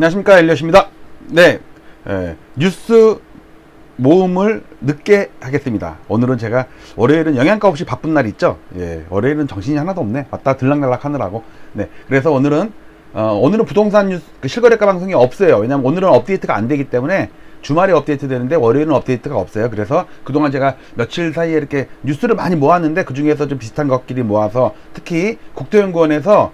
안녕하십니까, 엘리엇입니다. 네, 뉴스 모음을 늦게 하겠습니다. 오늘은 제가 월요일은 영양가 없이 바쁜 날 있죠. 월요일은 정신이 하나도 없네. 왔다 들락날락 하느라고. 네, 그래서 오늘은 부동산 뉴스 실거래가 방송이 없어요. 왜냐면 오늘은 업데이트가 안 되기 때문에 주말에 업데이트 되는데 월요일은 업데이트가 없어요. 그래서 그동안 제가 며칠 사이에 이렇게 뉴스를 많이 모았는데 그 중에서 좀 비슷한 것끼리 모아서 특히 국토연구원에서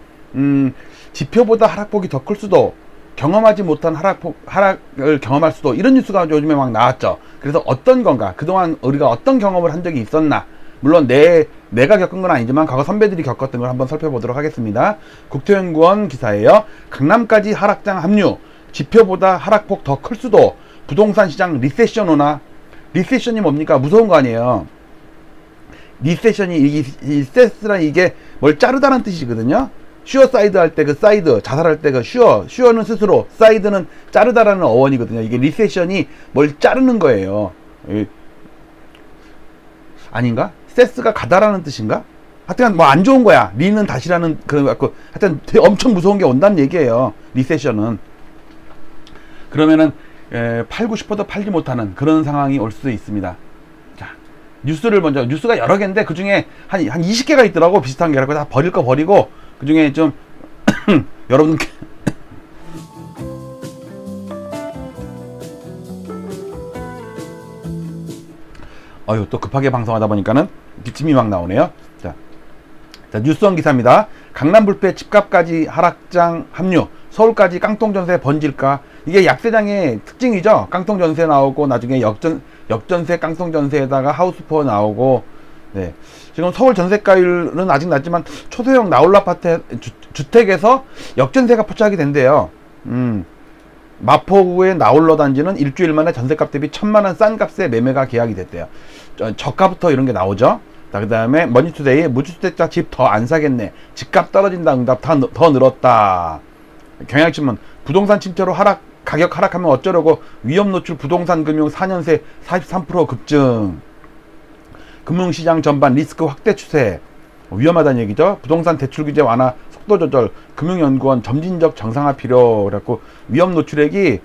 지표보다 하락폭이 더 클 수도, 경험하지 못한 하락을 경험할 수도, 이런 뉴스가 요즘에 막 나왔죠. 그래서 어떤 건가, 그동안 우리가 어떤 경험을 한 적이 있었나, 물론 내가 겪은 건 아니지만 과거 선배들이 겪었던 걸 한번 살펴보도록 하겠습니다. 국토연구원 기사예요. 강남까지 하락장 합류, 지표보다 하락폭 더 클 수도, 부동산 시장 리세션 오나. 리세션이 뭡니까? 무서운 거 아니에요. 리세션이 이 세스란 이게 뭘 자르다는 뜻이거든요. 슈어사이드 할 때 그 사이드, 자살할 때 그 슈어는 스스로, 사이드는 자르다라는 어원이거든요. 이게 리세션이 뭘 자르는 거예요. 아닌가? 세스가 가다라는 뜻인가? 하여튼 뭐 안 좋은 거야. 리는 다시라는 그런 거 같고, 하여튼 되게 엄청 무서운 게 온다는 얘기예요. 리세션은. 그러면은 팔고 싶어도 팔지 못하는 그런 상황이 올 수도 있습니다. 자, 뉴스가 여러 개인데 그 중에 한 20개가 있더라고. 비슷한 게. 다 버릴 거 버리고 그 중에 좀 여러분 또 급하게 방송하다 보니까는 기침이 막 나오네요. 자, 뉴스원 기사입니다. 강남 불패 집값까지 하락장 합류, 서울까지 깡통전세 번질까? 이게 약세장의 특징이죠. 깡통전세 나오고 나중에 역전세 깡통전세에다가 하우스포 나오고. 네, 지금 서울 전세가율은 아직 낮지만 초소형 나홀 아파트 주택에서 역전세가 포착이 된대요. 마포구의 나홀로 단지는 일주일 만에 전세값 대비 1,000만원 싼 값에 매매가 계약이 됐대요. 저가부터 이런 게 나오죠. 그 다음에 머니투데이, 무주택자 집 더 안 사겠네, 집값 떨어진다, 응답 더 늘었다. 경향신문, 부동산 침체로 가격 하락하면 어쩌려고, 위험 노출 부동산 금융 4년새 43% 급증. 금융시장 전반 리스크 확대 추세. 위험하다는 얘기죠. 부동산 대출 규제 완화 속도 조절, 금융연구원 점진적 정상화 필요. 그래갖고 위험 노출액이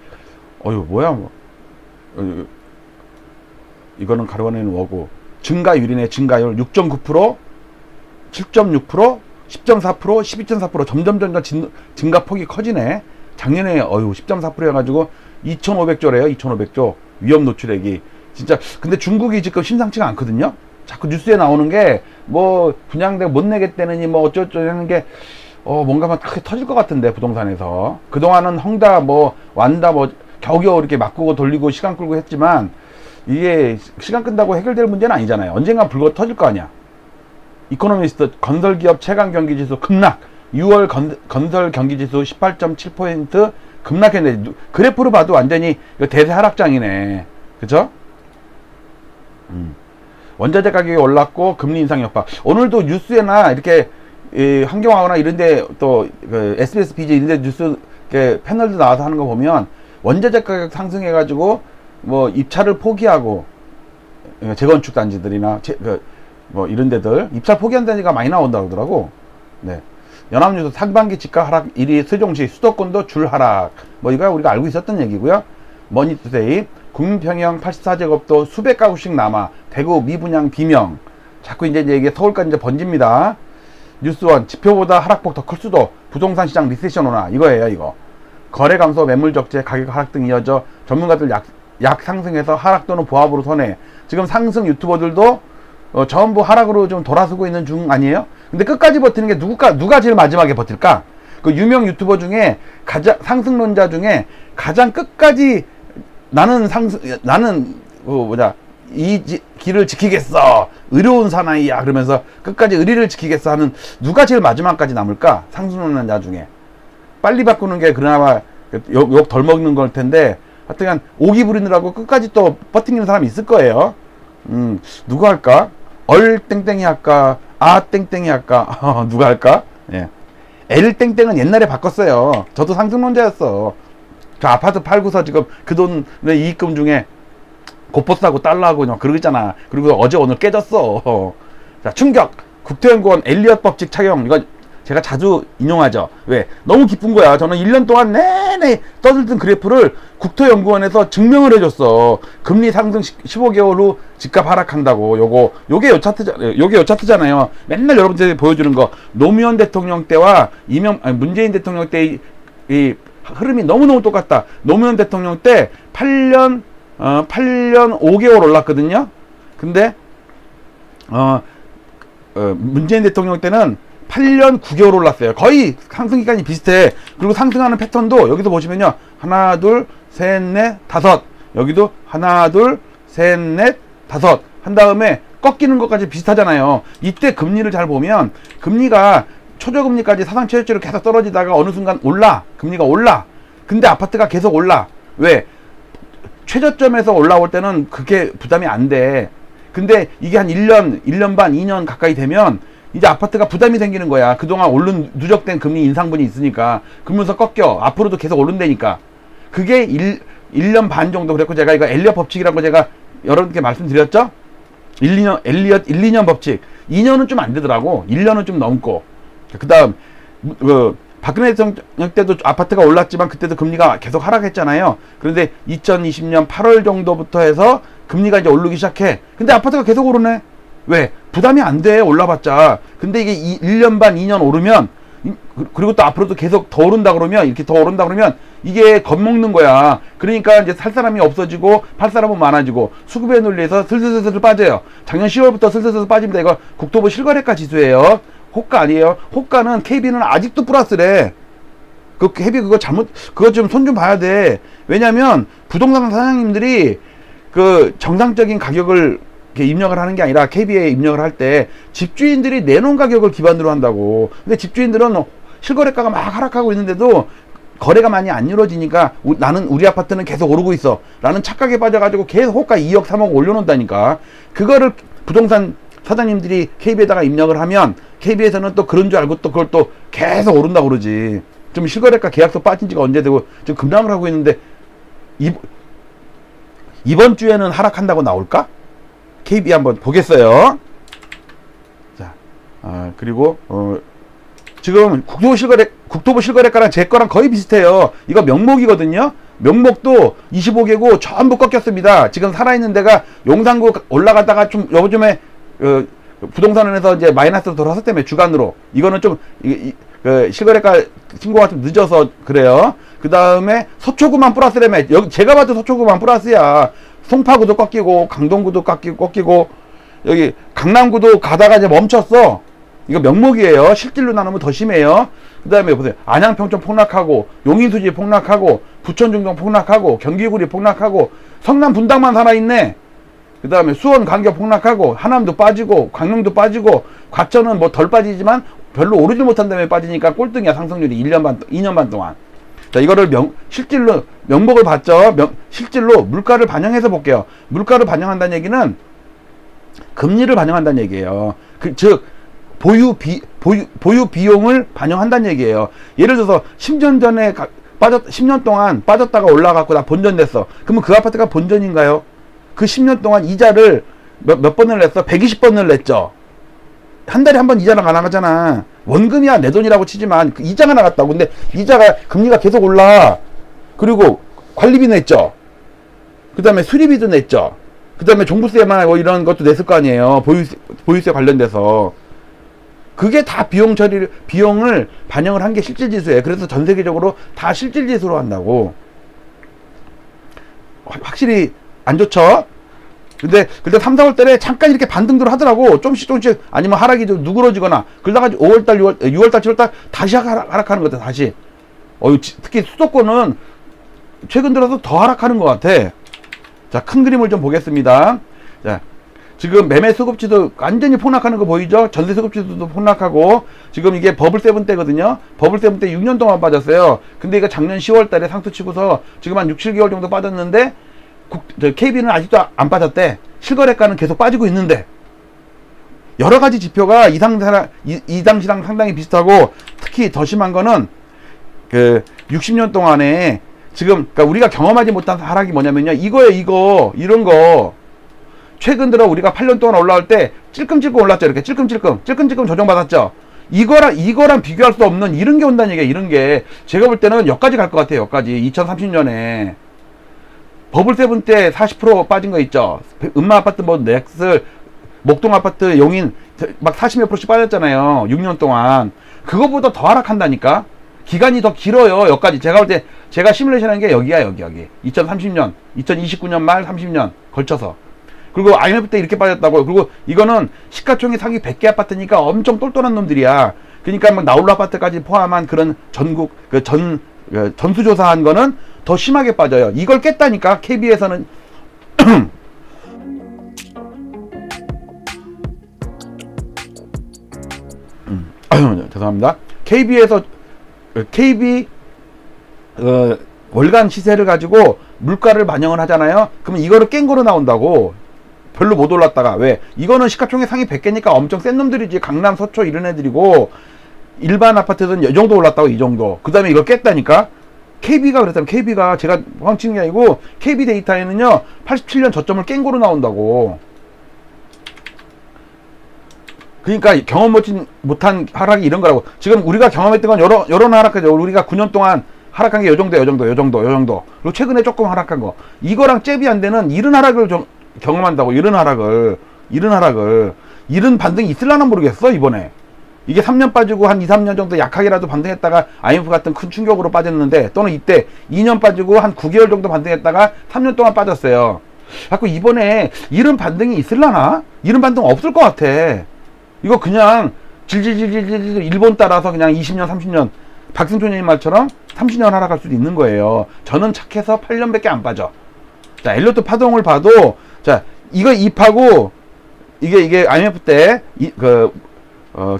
이거는 가로가는 워고, 증가율이네. 증가율 6.9%, 7.6%, 10.4%, 12.4%, 점점 증가폭이 커지네. 작년에 10.4% 해가지고 2,500조래요. 2,500조 위험 노출액이. 진짜 근데 중국이 지금 심상치가 않거든요. 자꾸 뉴스에 나오는 게 뭐 분양대 못 내겠다느니 뭐 어쩌고저쩌고 하는 게 뭔가 막 크게 터질 것 같은데, 부동산에서 그동안은 헝다 뭐 완다 뭐 겨우겨우 이렇게 바꾸고 돌리고 시간 끌고 했지만 이게 시간 끈다고 해결될 문제는 아니잖아요. 언젠가 불고 터질 거 아니야. 이코노미스트, 건설기업 최강 경기지수 급락, 6월 건설 경기지수 18.7% 급락했는데, 그래프로 봐도 완전히 대세 하락장이네. 그쵸? 원자재 가격이 올랐고 금리 인상 여파. 오늘도 뉴스에나 이렇게 환경하거나 이런데 또 SBS, BJ 이런데 뉴스 패널도 나와서 하는 거 보면 원자재 가격 상승해가지고 뭐 입찰을 포기하고, 재건축 단지들이나 뭐 이런 데들 입찰 포기한 단지가 많이 나온다고 하더라고. 네. 연합뉴스, 상반기 집가 하락 1위 세종시, 수도권도 줄 하락. 뭐 이거 우리가 알고 있었던 얘기고요. 머니투데이, 국민평형 84제곱도 수백 가구씩 남아, 대구 미분양 비명. 자꾸 이제 이게 서울까지 이제 번집니다. 뉴스원, 지표보다 하락폭 더 클 수도, 부동산 시장 리세션 오나. 이거예요, 이거. 거래 감소, 매물 적재, 가격 하락 등 이어져 전문가들 약 상승해서 하락 또는 보합으로 선회. 지금 상승 유튜버들도 전부 하락으로 좀 돌아서고 있는 중 아니에요? 근데 끝까지 버티는 게 누가 제일 마지막에 버틸까? 그 유명 유튜버 중에 상승론자 중에 가장 끝까지 이 길을 지키겠어, 의로운 사나이야, 그러면서 끝까지 의리를 지키겠어 하는 누가 제일 마지막까지 남을까? 상승론자 중에. 빨리 바꾸는 게 그나마 욕 덜 먹는 걸 텐데, 하여튼 오기 부리느라고 끝까지 또 버티는 사람이 있을 거예요. 누가 할까? 땡땡이 할까? 땡땡이 할까? 누가 할까? 예. 땡땡은 옛날에 바꿨어요. 저도 상승론자였어. 저 아파트 팔고서 지금 그 돈의 이익금 중에 고포 사고 달러하고 그러고 있잖아. 그리고 어제 오늘 깨졌어. 자, 충격. 국토연구원 엘리엇 법칙 착용. 이거 제가 자주 인용하죠. 왜? 너무 기쁜 거야. 저는 1년 동안 내내 떠들던 그래프를 국토연구원에서 증명을 해줬어. 금리 상승 15개월 후 집값 하락한다고. 요게 요 차트잖아요. 맨날 여러분들이 보여주는 거. 노무현 대통령 때와 문재인 대통령 때 이 흐름이 너무너무 똑같다. 노무현 대통령 때 8년 5개월 올랐거든요. 근데 문재인 대통령 때는 8년 9개월 올랐어요. 거의 상승 기간이 비슷해. 그리고 상승하는 패턴도 여기서 보시면요. 하나, 둘, 셋, 넷, 다섯. 여기도 하나, 둘, 셋, 넷, 다섯. 한 다음에 꺾이는 것까지 비슷하잖아요. 이때 금리를 잘 보면 금리가 초저금리까지 사상 최저치로 계속 떨어지다가 어느 순간 올라. 금리가 올라. 근데 아파트가 계속 올라. 왜? 최저점에서 올라올 때는 그게 부담이 안 돼. 근데 이게 한 1년 반, 2년 가까이 되면 이제 아파트가 부담이 생기는 거야. 그동안 누적된 금리 인상분이 있으니까. 그러면서 꺾여. 앞으로도 계속 오른다니까. 그게 1년 반 정도 그랬고, 제가 이거 엘리엇 법칙이라고 제가 여러분께 말씀드렸죠? 1, 2년 법칙. 2년은 좀 안 되더라고. 1년은 좀 넘고. 그 다음, 박근혜 대통령 때도 아파트가 올랐지만 그때도 금리가 계속 하락했잖아요. 그런데 2020년 8월 정도부터 해서 금리가 이제 오르기 시작해. 근데 아파트가 계속 오르네. 왜? 부담이 안 돼. 올라봤자. 근데 이게 1년 반, 2년 오르면, 그리고 또 앞으로도 계속 더 오른다 그러면, 이렇게 더 오른다 그러면 이게 겁먹는 거야. 그러니까 이제 살 사람이 없어지고 팔 사람은 많아지고 수급의 논리에서 슬슬슬슬 빠져요. 작년 10월부터 슬슬슬 빠집니다. 이거 국토부 실거래가 지수예요. 호가 아니에요. 호가는 KB는 아직도 플러스래. KB 그거 그거 좀 손 좀 봐야 돼. 왜냐면 부동산 사장님들이 그 정상적인 가격을 이렇게 입력을 하는 게 아니라 KB에 입력을 할 때 집주인들이 내놓은 가격을 기반으로 한다고. 근데 집주인들은 실거래가가 막 하락하고 있는데도 거래가 많이 안 이루어지니까 나는 우리 아파트는 계속 오르고 있어 라는 착각에 빠져가지고 계속 호가 2억 3억 올려놓는다니까. 그거를 부동산 사장님들이 KB에다가 입력을 하면 KB에서는 또 그런 줄 알고 또 그걸 또 계속 오른다고 그러지. 좀 실거래가 계약서 빠진 지가 언제 되고 지금 급락을 하고 있는데 이번 주에는 하락한다고 나올까? KB 한번 보겠어요. 자, 그리고 지금 국토부 실거래가랑 제 거랑 거의 비슷해요. 이거 명목이거든요. 명목도 25개고 전부 꺾였습니다. 지금 살아있는 데가 용산구 올라갔다가 좀 요즘에 부동산원에서 이제 마이너스로 돌아섰다며 주간으로. 이거는 좀 실거래가 신고가 좀 늦어서 그래요. 그 다음에 서초구만 플러스라며. 여기 제가 봐도 서초구만 플러스야. 송파구도 꺾이고 강동구도 꺾이고 여기 강남구도 가다가 이제 멈췄어. 이거 명목이에요. 실질로 나누면 더 심해요. 그 다음에 보세요. 안양평촌 폭락하고 용인수지 폭락하고 부천중동 폭락하고 경기구리 폭락하고 성남 분당만 살아있네. 그 다음에 수원 강교 폭락하고 하남도 빠지고 강릉도 빠지고 과천은 뭐 덜 빠지지만 별로 오르지 못한다며 빠지니까 꼴등이야. 상승률이 2년 반 동안. 자, 이거를 실질로 명목을 봤죠. 실질로 물가를 반영해서 볼게요. 물가를 반영한다는 얘기는 금리를 반영한다는 얘기예요. 즉 보유 비용을 반영한다는 얘기예요. 예를 들어서 10년 전에 10년 동안 빠졌다가 올라갔고 나 본전됐어. 그러면 그 아파트가 본전인가요? 그 10년 동안 이자를 몇 번을 냈어? 120번을 냈죠. 한 달에 한 번 이자가 나가잖아. 원금이야 내 돈이라고 치지만 그 이자가 나갔다고. 근데 이자가 금리가 계속 올라. 그리고 관리비 냈죠. 그 다음에 수리비도 냈죠. 그 다음에 종부세만 뭐 이런 것도 냈을 거 아니에요. 보유세 관련돼서. 그게 다 비용을 반영을 한 게 실질지수예요. 그래서 전 세계적으로 다 실질지수로 한다고. 확실히 안 좋죠? 근데 3, 4월 달에 잠깐 이렇게 반등들 하더라고. 조금씩 아니면 하락이 좀 누그러지거나 그러다가 5월달, 6월달, 7월달 다시 하락하는 것 같아. 다시. 특히 수도권은 최근 들어서 더 하락하는 것 같아. 자, 큰 그림을 좀 보겠습니다. 자, 지금 매매 수급지도 완전히 폭락하는 거 보이죠? 전세 수급지도 폭락하고 지금 이게 버블7 때거든요. 버블7 때 6년 동안 빠졌어요. 근데 이거 작년 10월 달에 상투 치고서 지금 한 6, 7개월 정도 빠졌는데 KB는 아직도 안 빠졌대. 실거래가는 계속 빠지고 있는데 여러 가지 지표가 이 당시랑 상당히 비슷하고 특히 더 심한 거는 그 60년 동안에 지금 그러니까 우리가 경험하지 못한 하락이 뭐냐면요. 이거예요. 이런 거. 최근 들어 우리가 8년 동안 올라올 때 찔끔찔끔 올랐죠. 이렇게 찔끔찔끔 조정받았죠. 이거랑 비교할 수 없는 이런 게 온다는 얘기야. 이런 게 제가 볼 때는 여기까지 갈 것 같아요. 여기까지 2030년에 버블 세븐 때 40% 빠진 거 있죠. 음마 아파트 뭐 넥스 목동 아파트 용인 막 40몇 %씩 빠졌잖아요. 6년 동안. 그거보다 더 하락한다니까. 기간이 더 길어요. 여기까지 제가 볼 때 제가 시뮬레이션 한 게 여기야. 여기 2030년 2029년 말 30년 걸쳐서. 그리고 IMF 때 이렇게 빠졌다고. 그리고 이거는 시가총액 상위 100개 아파트니까 엄청 똘똘한 놈들이야. 그러니까 막 나홀로 아파트까지 포함한 그런 전국 전수조사한 거는 더 심하게 빠져요. 이걸 깼다니까. KB에서는 죄송합니다. KB에서 KB 월간 시세를 가지고 물가를 반영을 하잖아요. 그러면 이거를 깬 거로 나온다고. 별로 못 올랐다가. 왜? 이거는 시가총액 상위 100개니까 엄청 센 놈들이지. 강남 서초 이런 애들이고, 일반 아파트는 이 정도 올랐다고. 이 정도. 그 다음에 이걸 깼다니까. KB가 그랬다면, KB가 제가 황치는 게 아니고 KB 데이터에는요 87년 저점을 깬 거로 나온다고. 그러니까 경험 못한 하락이 이런 거라고. 지금 우리가 경험했던 건 여러 하락하죠. 우리가 9년 동안 하락한 게 요 정도. 그리고 최근에 조금 하락한 거. 이거랑 잽이 안 되는 이런 하락을 경험한다고. 이런 하락을. 이런 반등이 있을라나 모르겠어. 이번에 이게 3년 빠지고 한 2, 3년 정도 약하게라도 반등했다가 IMF 같은 큰 충격으로 빠졌는데, 또는 이때 2년 빠지고 한 9개월 정도 반등했다가 3년 동안 빠졌어요. 자꾸 이번에 이런 반등이 있을라나? 이런 반등 없을 것 같아. 이거 그냥 질질질질질 일본 따라서 그냥 20년 30년 박승준님 말처럼 30년 하락할 수도 있는 거예요. 저는 착해서 8년밖에 안 빠져. 자, 엘리어트 파동을 봐도, 자, 이거 2파고, 이게 IMF 때,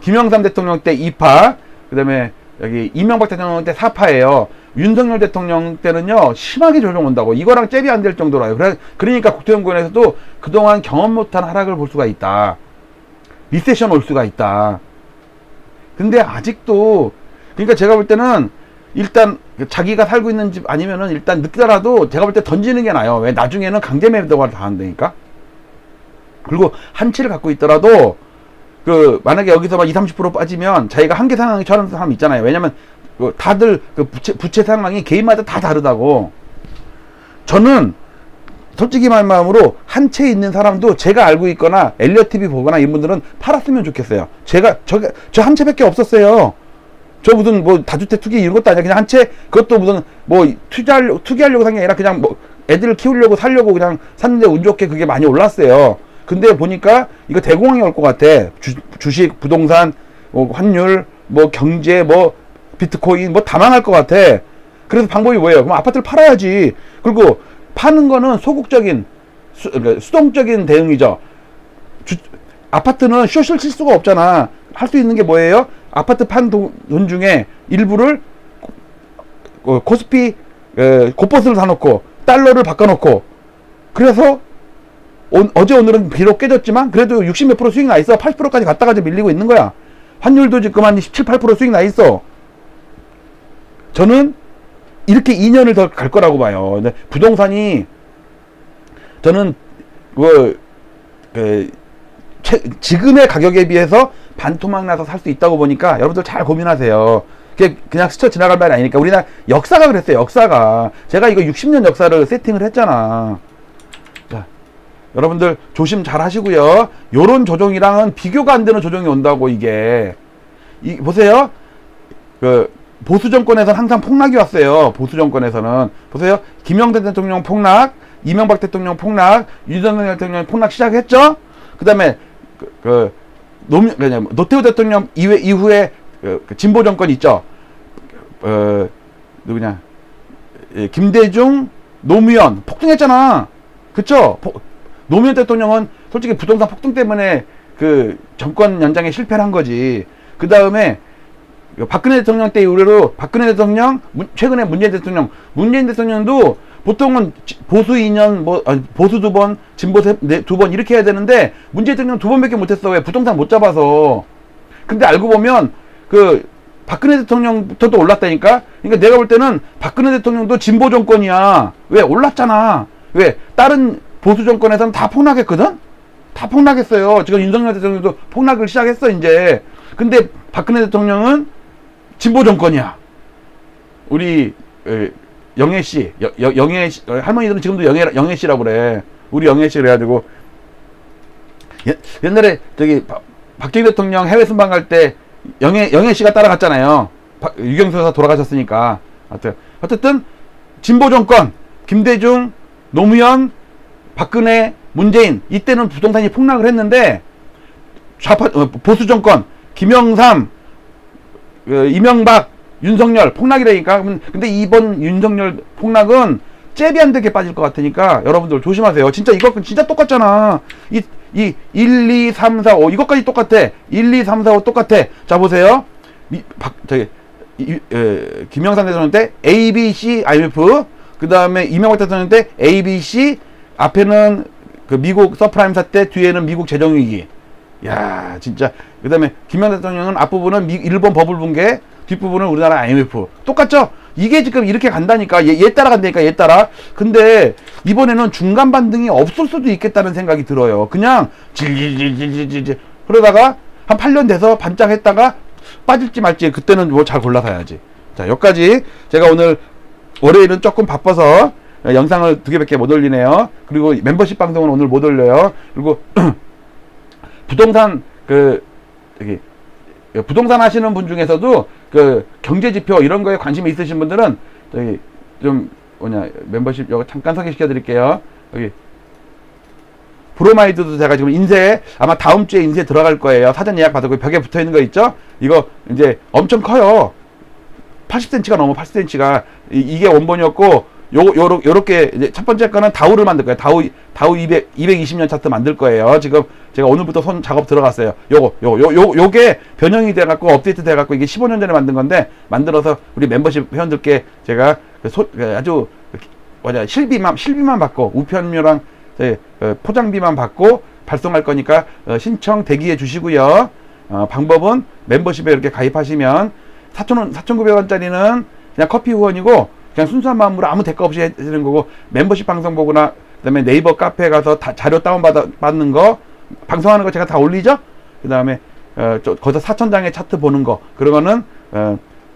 김영삼 대통령 때 2파, 그 다음에 여기 이명박 대통령 때 4파예요. 윤석열 대통령 때는요, 심하게 조정 온다고. 이거랑 잽이 안 될 정도로요. 그러니까 국토연구원에서도 그동안 경험 못한 하락을 볼 수가 있다. 리세션 올 수가 있다. 근데 아직도, 그러니까 제가 볼 때는 일단 자기가 살고 있는 집 아니면은 일단 늦더라도 제가 볼 때 던지는 게 나아요. 왜? 나중에는 강제 매도가 다 한다니까. 그리고 한 채를 갖고 있더라도 만약에 여기서 막 20, 30% 빠지면 자기가 한계 상황이 처한 사람 있잖아요. 왜냐면 다들 부채 상황이 개인마다 다 다르다고. 저는 솔직히 말 마음으로 한 채 있는 사람도 제가 알고 있거나 엘리엇 TV 보거나 이런 분들은 팔았으면 좋겠어요. 저 한 채밖에 없었어요. 저 무슨 뭐 다주택 투기 이런 것도 아니야. 그냥 한 채, 그것도 무슨 뭐 투기하려고 산 게 아니라 그냥 뭐 애들을 키우려고 살려고 그냥 샀는데 운 좋게 그게 많이 올랐어요. 근데 보니까 이거 대공황이 올 것 같아. 주식, 부동산, 뭐 환율, 뭐 경제, 뭐 비트코인 뭐 다 망할 것 같아. 그래서 방법이 뭐예요? 그럼 아파트를 팔아야지. 그리고 파는 거는 소극적인 수동적인 대응이죠. 아파트는 쇼를 칠 수가 없잖아. 할 수 있는 게 뭐예요? 아파트 판 돈 중에 일부를 코스피 고버스를 사놓고 달러를 바꿔놓고, 그래서 어제 오늘은 비록 깨졌지만 그래도 60몇 % 수익 나 있어. 80%까지 갔다가지 밀리고 있는 거야. 환율도 지금 한 17, 8% 수익 나 있어. 저는 이렇게 2년을 더 갈 거라고 봐요. 근데 부동산이 저는 지금의 가격에 비해서 반토막 나서 살 수 있다고 보니까 여러분들 잘 고민하세요. 그냥 스쳐 지나갈 말이 아니니까. 우리나라 역사가 그랬어요. 역사가. 제가 이거 60년 역사를 세팅을 했잖아. 자, 여러분들 조심 잘 하시고요. 요런 조정이랑은 비교가 안 되는 조정이 온다고. 이게 보세요. 보수 정권에서는 항상 폭락이 왔어요. 보수 정권에서는 보세요. 김영삼 대통령 폭락, 이명박 대통령 폭락, 윤석열 대통령 폭락 시작했죠. 그다음에 노태우 대통령 이후에 진보 정권 있죠. 누구냐? 김대중, 노무현 폭등했잖아. 그쵸? 노무현 대통령은 솔직히 부동산 폭등 때문에 정권 연장에 실패를 한 거지. 그 다음에 박근혜 대통령 때 이후로 박근혜 대통령, 최근에 문재인 대통령도 보통은 보수 2년, 보수 2번, 진보 2번 이렇게 해야 되는데 문재인 대통령 2번밖에 못했어. 왜? 부동산 못 잡아서. 근데 알고 보면 박근혜 대통령부터도 올랐다니까. 그러니까 내가 볼 때는 박근혜 대통령도 진보 정권이야. 왜? 올랐잖아. 왜? 다른 보수 정권에서는 다 폭락했거든. 다 폭락했어요. 지금 윤석열 대통령도 폭락을 시작했어 이제. 근데 박근혜 대통령은 진보 정권이야. 우리 영애 씨, 영애 할머니들은 지금도 영애 씨라고 그래. 우리 영애 씨 그래가지고 옛날에 저기 박정희 대통령 해외 순방 갈 때 영애 씨가 따라갔잖아요. 유경수 여사 돌아가셨으니까. 어쨌든 진보 정권 김대중, 노무현, 박근혜, 문재인 이때는 부동산이 폭락을 했는데 좌파 보수 정권 김영삼, 이명박, 윤석열 폭락이라니까. 근데 이번 윤석열 폭락은 잽이 안 되게 빠질 것 같으니까 여러분들 조심하세요. 진짜 이거 진짜 똑같잖아. 이 1, 2, 3, 4, 5 이것까지 똑같아. 1, 2, 3, 4, 5 똑같아. 자 보세요. 김영삼 대통령 때 A, B, C, IMF, 그 다음에 이명박 대통령 때 A, B, C, 앞에는 그 미국 서프라임 사태, 뒤에는 미국 재정위기. 야 진짜. 그 다음에 김영삼 대통령은 앞부분은 일본 버블 붕괴, 뒷부분은 우리나라 IMF. 똑같죠? 이게 지금 이렇게 간다니까. 얘 따라 간다니까, 얘 따라. 근데 이번에는 중간 반등이 없을 수도 있겠다는 생각이 들어요. 그냥 질질질질질질 그러다가 한 8년 돼서 반짝했다가 빠질지 말지 그때는 뭐 잘 골라서 해야지. 자, 여기까지. 제가 오늘 월요일은 조금 바빠서 영상을 2개밖에 못 올리네요. 그리고 멤버십 방송은 오늘 못 올려요. 그리고 부동산 부동산 하시는 분 중에서도 그 경제지표 이런 거에 관심이 있으신 분들은 저기 좀 멤버십 이거 잠깐 소개시켜 드릴게요. 여기 브로마이드도 제가 지금 인쇄 아마 다음 주에 인쇄 들어갈 거예요. 사전 예약 받았고 벽에 붙어 있는 거 있죠? 이거 이제 엄청 커요. 80cm가 넘어. 80cm가 이게 원본이었고 요렇게 이제 첫 번째 거는 다우를 만들 거예요. 다우 220년 차트 만들 거예요. 지금 제가 오늘부터 손 작업 들어갔어요. 요게 변형이 돼 갖고 업데이트 돼 갖고 이게 15년 전에 만든 건데 만들어서 우리 멤버십 회원들께 제가 아주 실비만 받고 우편료랑 포장비만 받고 발송할 거니까 신청 대기해 주시고요. 방법은 멤버십에 이렇게 가입하시면 4,900원짜리는 그냥 커피 후원이고 그냥 순수한 마음으로 아무 대가 없이 해주는 거고, 멤버십 방송 보거나 그다음에 네이버 카페에 가서 자료 다운받는 거 방송하는 거 제가 다 올리죠. 그 다음에 거기서 4,000장의 차트 보는 거 그런 거는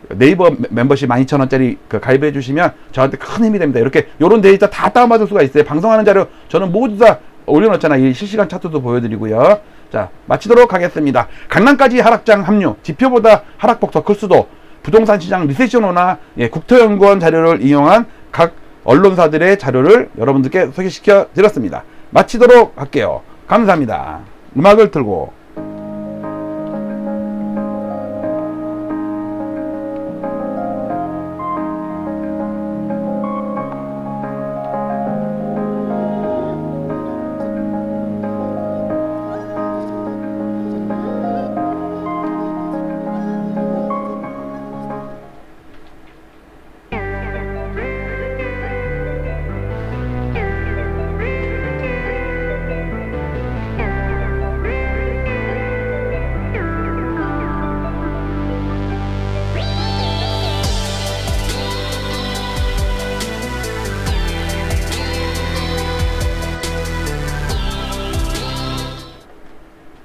네이버 멤버십 12,000원짜리 가입해 주시면 저한테 큰 힘이 됩니다. 이렇게 요런 데이터 다 다운받을 수가 있어요. 방송하는 자료 저는 모두 다 올려놓잖아. 이 실시간 차트도 보여드리고요. 자, 마치도록 하겠습니다. 강남까지 하락장 합류, 지표보다 하락폭 더 클 수도, 부동산 시장 리세션호나 국토연구원 자료를 이용한 각 언론사들의 자료를 여러분들께 소개시켜 드렸습니다. 마치도록 할게요. 감사합니다. 음악을 틀고